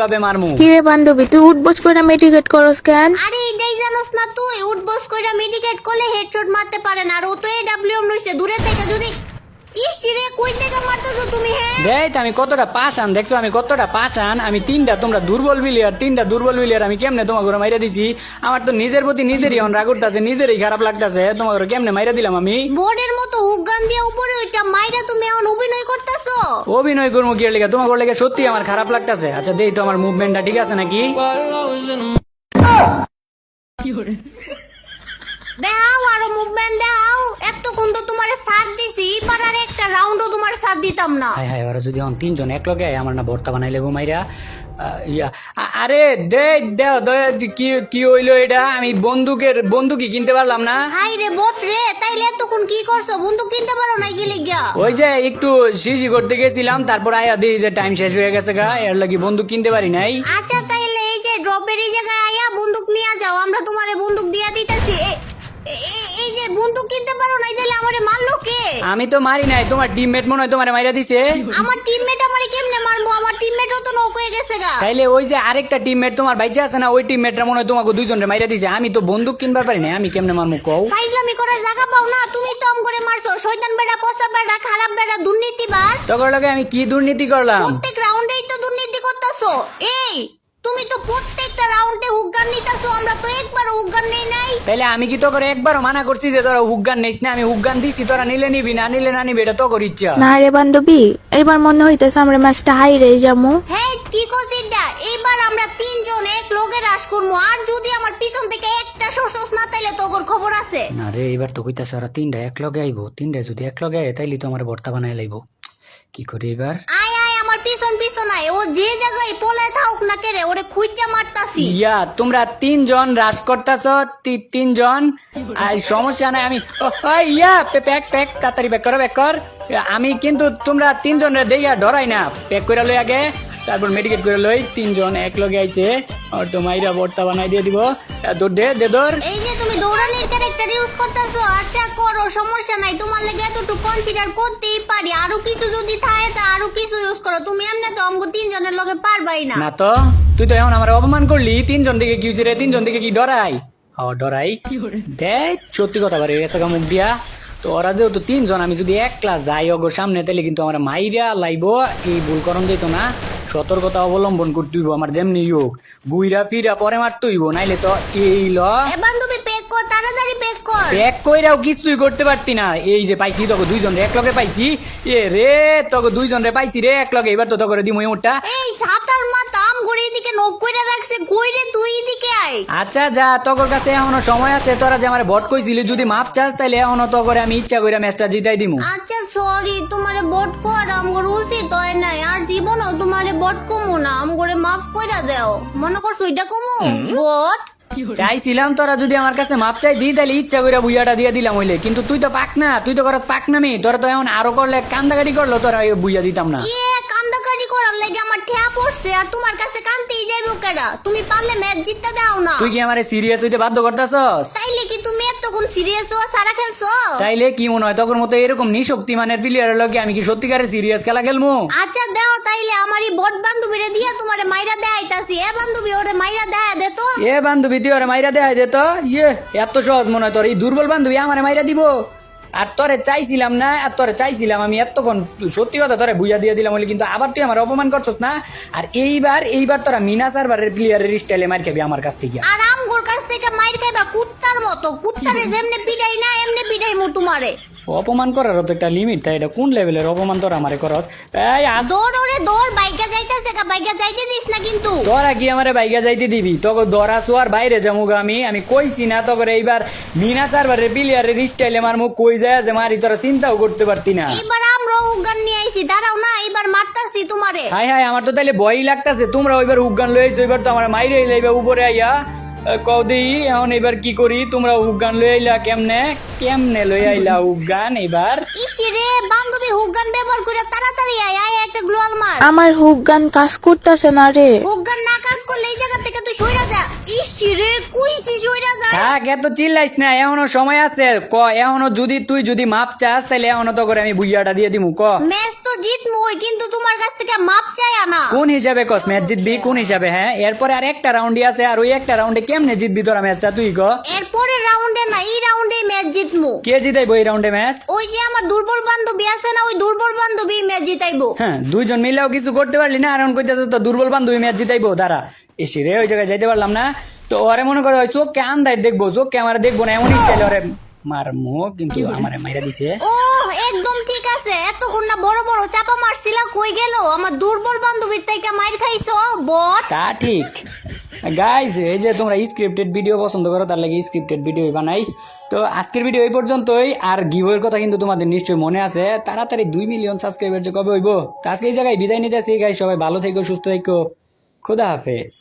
ভাবে মারমু। কি রে বান্ধবী, তুই উঠবস করে মেডিকেট করস কেন? আরে এটাই জানোস না তুই উঠবস কইরা মেডিকেট করলে হেডশট মারতে পারে না, আর ও তো এডব্লিউএম লইছে দূরে থেকে যদি ইস রে কই থেকে মারতেছো তুমি? হ্যাঁ দেখ আমি কতটা পাশান, দেখছো আমি কতটা পাশান। আমি তোমরা দুর্বল বিলিয়ার আমি কেমনে তোমাকে মাইরা দিছি। আমার তো নিজের প্রতি নিজেরই রাগ উঠতেছে, নিজেরই খারাপ লাগতেছে। তোমাকে কেমনে মাইরা দিলাম আমি? বোর্ডের মতো হুগান দিয়ে উপরে ওইটা মাইরা তুমি এখন অভিনয় করতেছো। অভিনয় করবো কি লেগে? তোমাকে লেগে সত্যি আমার খারাপ লাগতেছে। আচ্ছা দেই তো আমার মুভমেন্টটা ঠিক আছে নাকি? দেখাও আরো মুভমেন্ট দেখাও। এতক্ষণ তো তোমার সাথ দিছি, এবার আর একটা রাউন্ডও তোমার সাথ দিতাম না। হাই হাই, ওরা যদি এখন তিনজন এক লগে আমার না ভর্তা বানাই লেবো মাইরা। আরে কি হইলো এটা? আমি বন্দুকই কিনতে পারলাম না। হাই রে বোট রে, তাইলে এতক্ষণ কি করছো? বন্দুক কিনতে পারো নাই গেলে গিয়া? ওই যে একটু শিশি করতে গেছিলাম, তারপর আয়া দিই যে টাইম শেষ হয়ে গেছে গা, এর লাগি বন্দুক কিনতে পারি নাই। আচ্ছা তাইলে এই যে ড্রপের এই জায়গায় আয়া বন্দুক নিয়ে যাও, আমরা তোমারে বন্দুক দিয়া দিতেছি। এই যে বন্দুক কিনতে পারো নাই, তাইলে আমারে মারলো কে? আমি তো মারি নাই, তোমার টিমমেট মনে হয় তোমারে মাইরা দিছে। আমার টিমমেট আমারে কেমনে মারবো? আমার টিমমেটও তো নক হয়ে গেছে গা। তাইলে ওই যে আরেকটা টিমমেট তোমার বাইচে আছে না, ওই টিমমেটরা মনে হয় তোমাকে দুইজনের মাইরা দিছে। আমি তো বন্দুক কিনবার পারি নাই, আমি কেমনে মারমু কও? ফাইজলামি করার জায়গা পাও না, তুমি তো আম করে মারছো। শয়তান বেটা, পচা বেটা, খারাপ বেটা, দুর্নীতিবাজ। তখন লগে আমি কি দুর্নীতি করলাম? প্রত্যেক রাউন্ডেই তো দুর্নীতি করতেছো। এই তুমি তো প্রত্যেকটা রাউন্ডে হুগান নিতেছো, আমরা তো একবারও হুগান নেই নাই। তাইলে আমি কি তো করে একবারও মানা করছি যে তোরা হুগ্গান নিস না? আমি হুগ্গান দিচ্ছি, তোরা নিলে নিবি, না নিলে না নিবি, এটা তো কর ইচ্ছা। না রে বান্ধবী, এবার মনে হইতেছে আমরা ম্যাচটা হাইরে যাবো। হ্যাঁ কি করছিস? এইবার আমরা তিনজন এক লগে রাশ করবো, আর যদি আমার পিছন থেকে একটা সরসস না তাইলে তোর খবর আছে। না রে, এবার তো কইতাছে ওরা তিনটা এক লগে আইবো। তিনটা যদি এক লগে আয় তাইলে তো আমার ভর্তা বানাই লাইবো। কি করি এবার? আয় আয় আমার পিছন আয়, ও যে জায়গায় পলায় থাকুক না কেরে, ওরে খুঁজা মারতাছি। ইয়া তোমরা তিনজন রাশ করতেছ, তিনজন। আর সমস্যা নাই, আমি প্যাক তাড়াতাড়ি ব্যাক কর। আমি কিন্তু তোমরা তিনজন দেইয়া ডরাই না। প্যাক করে লই আগে, তারপর মেডিকেট করে লই। তিনজন এক লগে আইছে, আর তো মাইরা ভর্তা বানাই দিয়ে দিব। দৌড় দে দৌড়। এই যে তুমি দৌড়ানির ক্যারেক্টার ইউজ করতেছো, আচ্ছা করো, সমস্যা নাই। তোমার লাগে এতটুকু কনসিডার করতেই পারি। আরো কিছু যদি থাকে তা আরো কিছু ইউজ করো। তুমি এমনি তো আমগো তিনজনের লগে পারবাই না। না তো তুই তো এখন আমার অপমান করলি। তিনজন দিকে কি হয়েছে রে? তিনজন দিকে কি ডরাই? ডরাই দেখ, সত্যি কথা বাড়ি গেছে মুখ দিয়া। তো ওরা যেহেতু তিনজন, আমি যদি এক ক্লাস যাই ওগোর সামনে, তাহলে কিন্তু আমার মাইরা লাইব। এই ভুল করণ যেত না, সতর্কতা অবলম্বন করতে হইব। আমার যেমনি হোক গুইরা ফিরা পরে মারতে হইব, নাইলে তো এই এ বান্ধবী পেক কর, তাড়াতাড়ি পেক কর। প্যাক কইরাও কিছুই করতে পারতি না। এই যে পাইছি তোকে দুইজন রে এক লগে পাইছি। এ রে তোকে দুইজন রে পাইছি রে এক লগে। এবার তো তোকে দিমু ওটা। এই ছাতার মাথা আম ঘুরে দিকে নখ কইরা রাখছে, কইরে তুই দিকে আয়। আচ্ছা যা, তোর কাছে এখনো সময় আছে। তোরা যে আমার ভোট কইছিলি, যদি মাপ চাস তাইলে এখনো তো করে আমি ইচ্ছা কইরা ম্যাচটা জিতাই দিমু। আচ্ছা সরি, তোমারে বট কর আমগর উচিত হয় নাই। আর জীবনও তোমারে বট কমু না, আমগরে মাফ কইরা দাও। মনে করছো এটা কমু বট? চাইছিলাম তোরা যদি আমার কাছে মাপ চাই দিই, তাহলে ইচ্ছা কইরা বুইয়াটা দিয়ে দিলাম হইলে। কিন্তু তুই তো পাক না, তুই তো করস পাক নামি। তোরা তো এখন আরো করলে কান্দাকাটি করলো, তোরা বুইয়া দিতাম না। কান্দাকাটি করার লাগে আমার ঠেয়া পড়ছে, আর তোমার কাছে কান্তেই যাইবো কেডা? তুমি পারলে ম্যাচ জিততে দাও না। তুই কি আমারে সিরিয়াস হইতে বাধ্য করতেছস? তাইলে কি তুমি এতক্ষণ সিরিয়াস হওয়া সারা খেলছো? তাইলে কি মনে হয় তোর মতো এরকম নিশক্তিমানের প্লেয়ারের লগে আমি কি সত্যিকারের সিরিয়াস খেলা খেলবো? আচ্ছা দাও তাইলে আমারই বট বান্ধবীরে দিয়া তোমারে মাইরা দেখাইতাছি। এ বান্ধবী ওরে মাইরা দেখা দে তো। এ বান্ধবী তুই ওরে মাইরা দেখাই দে তো। ইয়ে এত সহজ মনে হয় তোর? এই দুর্বল বান্ধবী আমারে মাইরা দিব? আর তোরে চাইছিলাম না, আর তোরে চাইছিলাম আমি এতক্ষণ। সত্যি কথা তোরে বুইয়া দিয়ে দিলাম বলে, কিন্তু আবার তুই আমার অপমান করছস না। আর এইবার তোরা মিনা সার্ভারের প্লেয়ারের স্টাইলে মার খাবি আমার কাছ থেকে। আর আমগোর কাছ থেকে মাইর খাইবা কুত্তার মতো। কুত্তারে যেমনে পিটাই না এমনি পিটাইমু তোমারে। অপমান করার তো একটা লিমিট তাই। এটা কোন লেভেলের অপমান তোরা আমারে করস? এই দৌড় ওরে দৌড়, বাইকা যাইতাছে কা, বাইকা যাইতে দিস না কিন্তু। তোরা কি আমারে বাইকা যাইতে দিবি? তোকে দরা সোয়ার বাইরে যামুগা আমি কইছি না তোকে এইবার মিনা সার্ভারের প্লেয়ারের স্টাইলে আমার মুখ কই যায় যে মারি, তোরা চিন্তাও করতে পারতি না। এইবার আমরা উগান নিয়ে আইছি, দাঁড়াও না, এইবার মারতাছি তোমারে। হাই হাই, আমার তো তাইলে ভয়ই লাগতাছে। তোমরা ওইবার উগান লই আইছো, এবার তো আমার মাইরে লাইবা উপরে আইয়া। কও দেই এখন এবার কি করি? তোমরা উগান লই আইলা কেমনে লই আইলা উগান এবার? ইসি রে বান্ধবী হুগান ব্যবহার করে তাড়াতাড়ি আয় আয়, একটা গ্লোয়াল মার। আমার হুক গান কাজ করতেছে না রে। হুগান না কাজ করলে এই জায়গা থেকে তুই সইরা যা। ইসি রে কইছি সইরা যা। থাক, এত চিল্লাইস না, এখনো সময় আছে। এখনো তুই যদি মাপ চাস তাহলে এখনো তো করে আমি বুইয়াটা দিয়ে দিমু। ম্যাচ তো জিতমু, কই, কিন্তু তোমার কাছ থেকে মাপ চাই না। কোন হিসাবে কস ম্যাচ জিতবি, কোন হিসাবে? হ্যাঁ, এরপরে আর একটা রাউন্ডই আছে, আর ওই একটা রাউন্ডে কেমনে জিতবি তোরা ম্যাচটা তুই ক? এরপরের রাউন্ডে না, এই রাউন্ডেই ম্যাচ জিতমু। কে জিতাইবো এই রাউন্ডে ম্যাচ? ওই যে আমার দুর্বল বান্ধবী আছে না, ওই দুর্বল বান্ধবী ম্যাচ জিতাইবো। হ্যাঁ, দুইজন মিলেও কিছু করতে পারলি না, আর এখন কইতাছিস তো দুর্বল বান্ধবী ম্যাচ জিতাইবো। দাঁড়া, এসে রে ওই জায়গায় যাইতে পারলাম না তো ওরে মনে করে ওই চোখকে আন্দাজ দেখবো, চোখকে আমার দেখবো না, এমন স্টাইল ওরে মারমো, কিন্তু আমারে মাইরা দিছে। ও একদম ঠিক আছে, এতক্ষণ না বড় বড় চাপা মারছিলা, কই গেল আমার দুর্বল বান্ধবীর থেকে মাইর খাইছো বট। তা ঠিক। গাইস, এই যে তোমরা স্ক্রিপ্টেড ভিডিও পছন্দ করো, তার লাগে স্ক্রিপ্টেড ভিডিও বানাই। তো আজকের ভিডিও এই পর্যন্তই। আর গিভের কথা কিন্তু তোমাদের নিশ্চয়ই মনে আছে, তাড়াতাড়ি 2 মিলিয়ন সাবস্ক্রাইবার যে কবে হইব। তো আজকে এই জায়গায় বিদায় নিতেছি গাইস, সবাই ভালো থেকো, সুস্থ থেকো, খোদা হাফেজ।